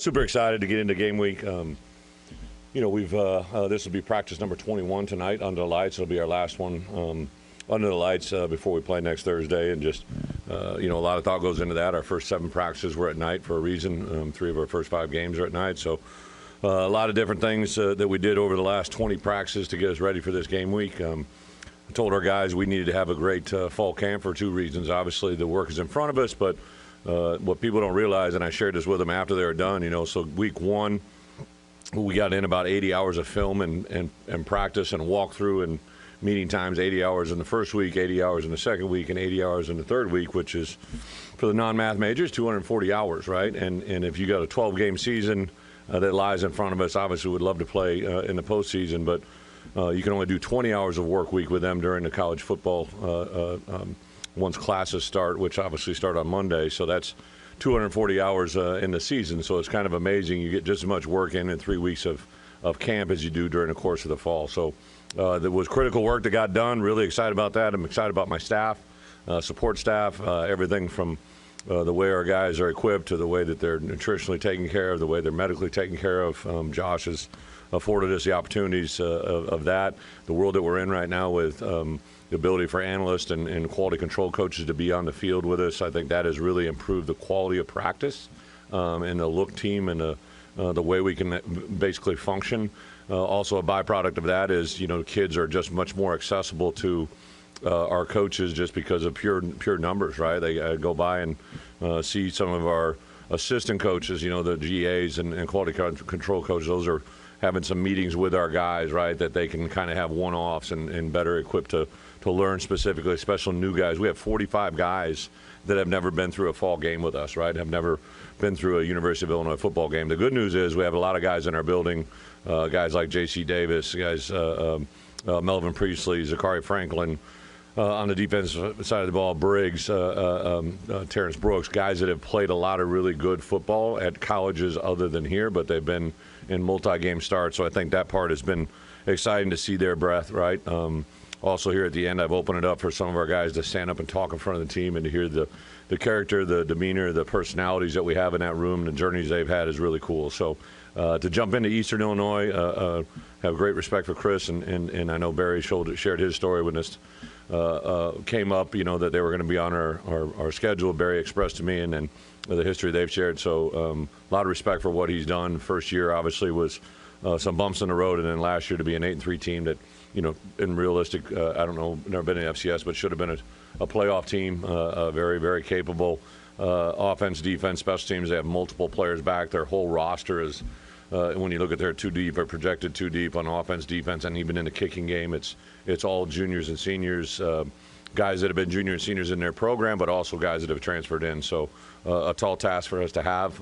Super excited to get into game week. We've this will be practice number 21 tonight under the lights. It'll be our last one under the lights before we play next Thursday. And just, a lot of thought goes into that. Our first 7 practices were at night for a reason. 3 of our first 5 games are at night. So a lot of different things that we did over the last 20 practices to get us ready for this game week. I told our guys we needed to have a great fall camp for 2 reasons. Obviously, the work is in front of us, but what people don't realize, and I shared this with them after they were done, so week 1, we got in about 80 hours of film and practice and walkthrough and meeting times, 80 hours in the first week, 80 hours in the second week, and 80 hours in the third week, which is, for the non-math majors, 240 hours, right? And if you got a 12-game season that lies in front of us, obviously we'd love to play in the postseason, but you can only do 20 hours of work week with them during the college football once classes start, which obviously start on Monday. So that's 240 hours in the season. So it's kind of amazing. You get just as much work in 3 weeks of camp as you do during the course of the fall. So there was critical work that got done. Really excited about that. I'm excited about my staff, support staff, everything from the way our guys are equipped to the way that they're nutritionally taken care of, the way they're medically taken care of. Josh has afforded us the opportunities of that. The world that we're in right now with the ability for analysts and quality control coaches to be on the field with us, I think that has really improved the quality of practice and the look team and the way we can basically function. Also, a byproduct of that is, kids are just much more accessible to our coaches just because of pure numbers, right? They go by and see some of our assistant coaches, the GAs and quality control coaches. Those are having some meetings with our guys, right, that they can kind of have one-offs and better equipped to learn specifically, especially new guys. We have 45 guys that have never been through a fall game with us, right, have never been through a University of Illinois football game. The good news is we have a lot of guys in our building, guys like J.C. Davis, guys Melvin Priestley, Zachary Franklin, on the defensive side of the ball, Briggs, Terrence Brooks, guys that have played a lot of really good football at colleges other than here, but they've been in multi-game starts. So I think that part has been exciting to see their breath, right? Also here at the end, I've opened it up for some of our guys to stand up and talk in front of the team and to hear the character, the demeanor, the personalities that we have in that room, and the journeys they've had is really cool. So to jump into Eastern Illinois, have great respect for Chris, and I know Barry shared his story when this came up, that they were going to be on our schedule. Barry expressed to me, and then the history they've shared. So a lot of respect for what he's done. First year, obviously, was some bumps in the road, and then last year to be an 8-3 team that, in realistic, I don't know, never been in FCS, but should have been a playoff team, very, very capable offense, defense, special teams. They have multiple players back. Their whole roster is, when you look at their 2 deep or projected 2 deep on offense, defense, and even in the kicking game, it's all juniors and seniors, guys that have been junior and seniors in their program, but also guys that have transferred in. So a tall task for us to have,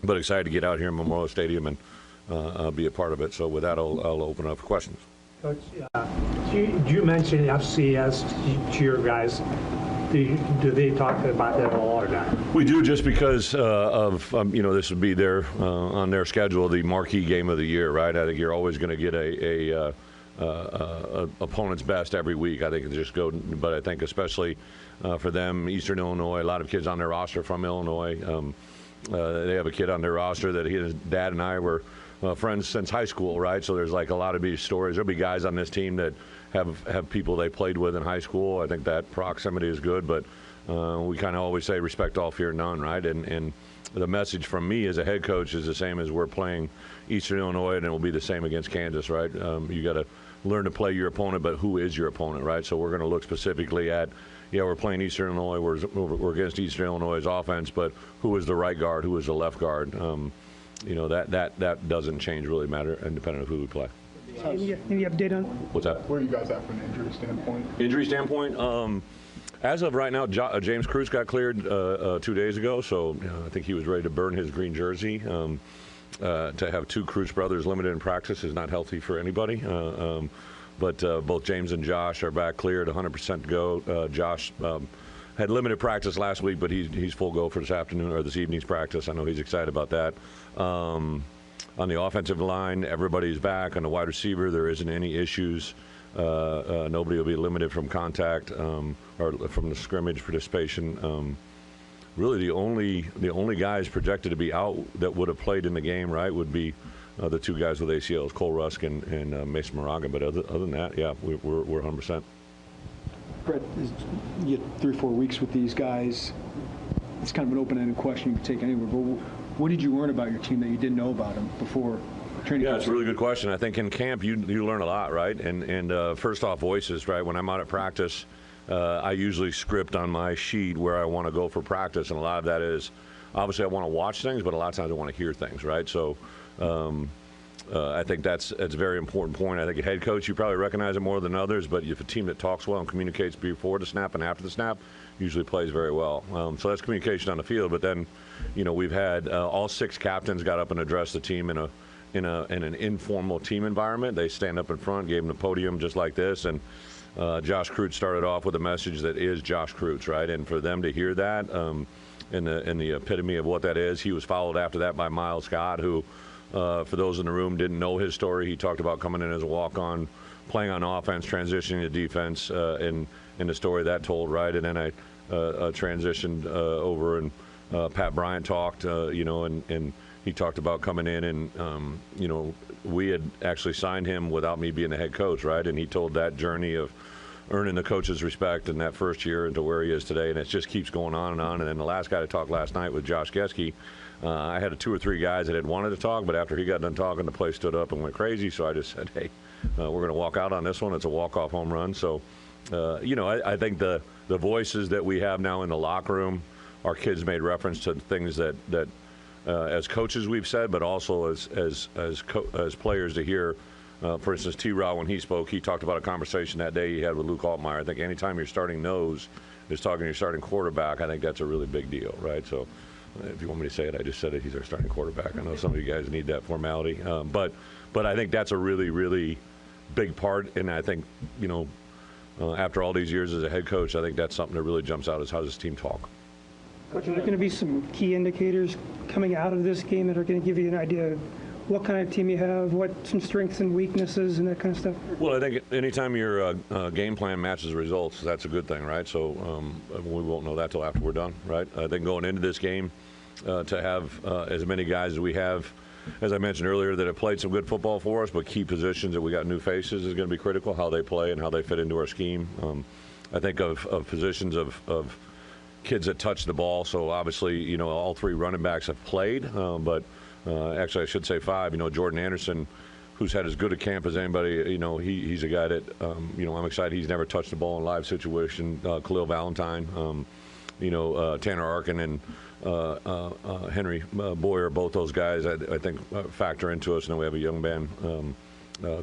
but excited to get out here in Memorial Stadium and be a part of it. So with that, I'll open up for questions. Coach, you mentioned FCS to your guys. Do they talk about that at all or not? We do, just because of this would be their on their schedule, the marquee game of the year, right? I think you're always going to get a opponent's best every week. I think it's just go, but I think especially for them, Eastern Illinois, a lot of kids on their roster from Illinois. They have a kid on their roster that his dad and I were friends since high school, right? So there's like a lot of these stories. There'll be guys on this team that have people they played with in high school. I think that proximity is good, but we kind of always say respect all, fear none, right? And the message from me as a head coach is the same as we're playing Eastern Illinois, and it will be the same against Kansas, right? You got to learn to play your opponent, but who is your opponent, right? So we're going to look specifically at, we're playing Eastern Illinois, we're against Eastern Illinois' offense, but who is the right guard, who is the left guard? That doesn't change really matter, independent of who we play. Any update on? What's that? Where are you guys at from an injury standpoint? Injury standpoint? As of right now, James Cruz got cleared 2 days ago, so I think he was ready to burn his green jersey. To have 2 Cruz brothers limited in practice is not healthy for anybody. But both James and Josh are back cleared, 100% to go. Josh had limited practice last week, but he's full go for this afternoon or this evening's practice. I know he's excited about that. On the offensive line, everybody's back. On the wide receiver, there isn't any issues. Nobody will be limited from contact or from the scrimmage participation. really the only guys projected to be out that would have played in the game, right, would be the two guys with ACLs, Cole Rusk and Mason Moraga. But other than that, yeah, we're 100%. Bret, you get 3 or 4 weeks with these guys. It's kind of an open-ended question you can take anywhere. But what did you learn about your team that you didn't know about them before training? Yeah, it's a really good question. I think in camp you learn a lot, right? And first off, voices, right? When I'm out at practice, I usually script on my sheet where I want to go for practice, and a lot of that is obviously I want to watch things, but a lot of times I want to hear things, right? So I think that's a very important point. I think a head coach, you probably recognize it more than others, but if a team that talks well and communicates before the snap and after the snap, usually plays very well. So that's communication on the field. But then, we've had all 6 captains got up and addressed the team in an informal team environment. They stand up in front, gave them the podium just like this, and Josh Kreutz started off with a message that is Josh Kreutz, right? And for them to hear that in the epitome of what that is, he was followed after that by Miles Scott, who, for those in the room didn't know his story, he talked about coming in as a walk-on, playing on offense, transitioning to defense, in the story that told, right? And then I transitioned over, and Pat Bryant talked, and he talked about coming in, and we had actually signed him without me being the head coach, right? And he told that journey of earning the coach's respect in that first year into where he is today, and it just keeps going on and on. And then the last guy to talk last night was Josh Geske. I had 2 or 3 guys that had wanted to talk, but after he got done talking, the place stood up and went crazy. So I just said, hey, we're going to walk out on this one. It's a walk-off home run. So, I think the voices that we have now in the locker room, our kids made reference to things that as coaches we've said, but also as players to hear. For instance, T-Raw, when he spoke, he talked about a conversation that day he had with Luke Altmaier. I think anytime your starting nose is talking to your starting quarterback, I think that's a really big deal, right? So if you want me to say it, I just said it. He's our starting quarterback. I know some of you guys need that formality. But I think that's a really, really big part. And I think, after all these years as a head coach, I think that's something that really jumps out is how does this team talk. Coach, are there going to be some key indicators coming out of this game that are going to give you an idea of what kind of team you have, what some strengths and weaknesses and that kind of stuff? Well, I think anytime your game plan matches results, that's a good thing, right? So we won't know that till after we're done, right? I think going into this game, to have as many guys as we have, as I mentioned earlier, that have played some good football for us, but key positions that we got new faces is going to be critical, how they play and how they fit into our scheme. I think of positions of kids that touch the ball. So obviously, all 3 running backs have played, but actually I should say 5. Jordan Anderson, who's had as good a camp as anybody, he's a guy that, I'm excited. He's never touched the ball in a live situation. Khalil Valentine, Tanner Arkin and Henry Boyer, both those guys, I think, factor into us. And then we have a young man,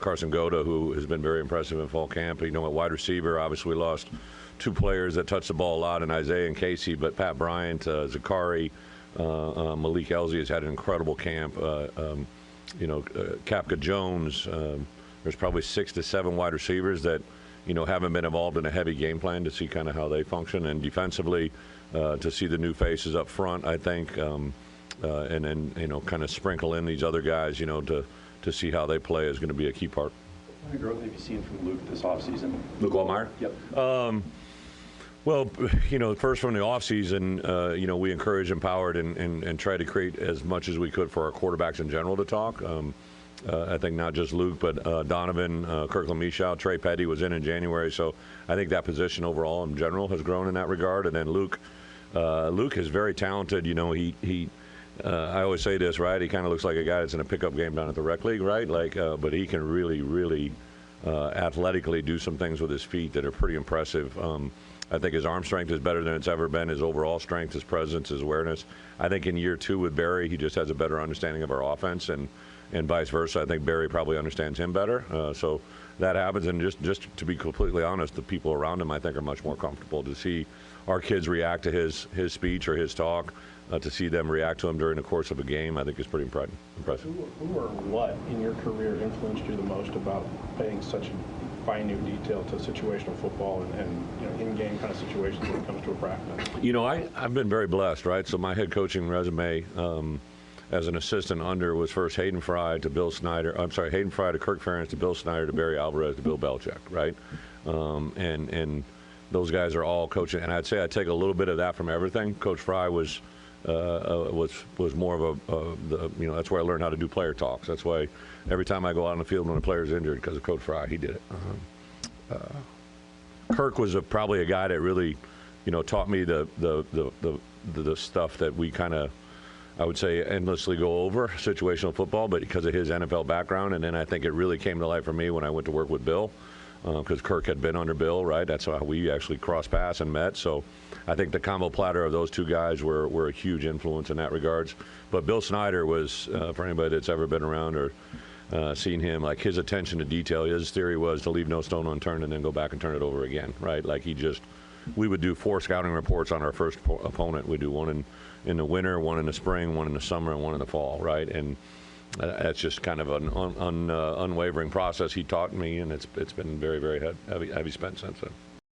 Carson Goda, who has been very impressive in fall camp. At wide receiver, obviously we lost 2 players that touch the ball a lot in Isaiah and Casey, but Pat Bryant, Zakari, Malik Elsie has had an incredible camp. Kapka Jones, there's probably 6 to 7 wide receivers that, haven't been involved in a heavy game plan to see kind of how they function. And defensively, to see the new faces up front, I think, and then, kind of sprinkle in these other guys, to see how they play is going to be a key part. What kind of growth have you seen from Luke this offseason? Luke Altmaier? Yep. Well, first from the offseason, we encouraged, empowered, and tried to create as much as we could for our quarterbacks in general to talk. I think not just Luke, but Donovan, Kirkland Michoud, Trey Petty was in January. So I think that position overall in general has grown in that regard. And then Luke is very talented. I always say this, right? He kind of looks like a guy that's in a pickup game down at the rec league, right? But he can really, really athletically do some things with his feet that are pretty impressive. I think his arm strength is better than it's ever been. His overall strength, his presence, his awareness. I think in year 2 with Barry, he just has a better understanding of our offense, and vice versa. I think Barry probably understands him better. So that happens. And just to be completely honest, the people around him, I think, are much more comfortable to see our kids react to his speech or his talk. To see them react to him during the course of a game, I think is pretty impressive. Who or what in your career influenced you the most about paying such minute detail to situational football and in-game kind of situations when it comes to a practice? I've been very blessed, right? So my head coaching resume as an assistant under was first Hayden Fry to Bill Snyder. I'm sorry, Hayden Fry to Kirk Ferentz to Bill Snyder to Barry Alvarez to Bill Belichick, right? And those guys are all coaching, and I'd say I take a little bit of that from everything. Coach Fry was more of that's where I learned how to do player talks. That's why every time I go out on the field when a player's injured, because of Coach Fry, he did it. Kirk was probably a guy that really, taught me the stuff that we kind of, I would say, endlessly go over, situational football, but because of his NFL background. And then I think it really came to light for me when I went to work with Bill, because Kirk had been under Bill, right? That's how we actually crossed paths and met. So I think the combo platter of those two guys were a huge influence in that regards. But Bill Snyder was, for anybody that's ever been around or seen him, like his attention to detail, his theory was to leave no stone unturned and then go back and turn it over again, right? Like we would do 4 scouting reports on our first opponent. We'd do one in the winter, one in the spring, one in the summer, and one in the fall, right? And that's just kind of an unwavering process he taught me, and it's been very, very heavy spent since then.